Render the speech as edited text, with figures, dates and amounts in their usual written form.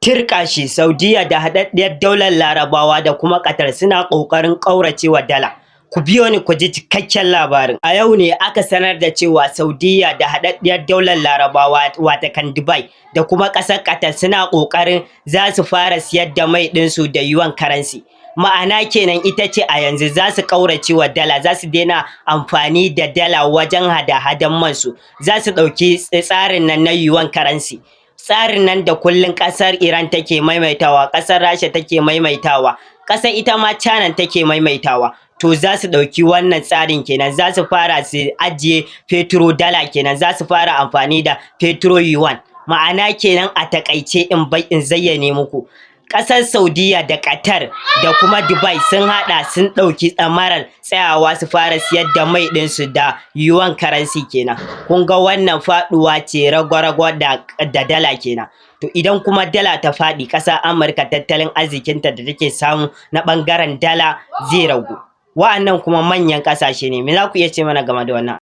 Tirkashi, Saudiya da hadaddiyar daular larabawa da kuma qatar suna ƙoƙarin ƙauracewa dala. Ku biyo ni ku ji cikakken labarin. A yau ne aka sanar da cewa Saudiya da hadaddiyar daular larabawa watakan Dubai da kuma ƙasar Qatar suna ƙoƙarin za su fara siyar da mai ɗinsu da yuan currency. Ma'ana kenan ita ce a yanzu za su ƙauracewa dala, za su daina amfani da dala wajen hada-hadan mansu, za su ɗauki tsarin nan na yuan currency. Tsarin nan da kullum ƙasar Iran take maimaitawa, ƙasar Rasha take maimaitawa, ƙasar ita ma China take maimaitawa. To za su ɗauki wannan tsarin kenan, za su fara su ajiye petro dala kenan, za su fara amfani da petro yuan. Ma'ana kenan a taƙaice in zayyane muku. Ƙasar Saudiya da Qatar da kuma Dubai sun haɗa sun ɗauki tsamarar tsayawa su fara siyar da mai ɗinsu da yuan currency kenan. Kun ga wannan faɗuwa ce rago-rago da dala kenan. To idan kuma dala ta faɗi, ƙasar Amurka tattalin arzikinta da take samu na ɓangaren dala zai ragu. Wa'annan kuma manyan ƙasashe ne. Me za ku iya ce mana game da wannan?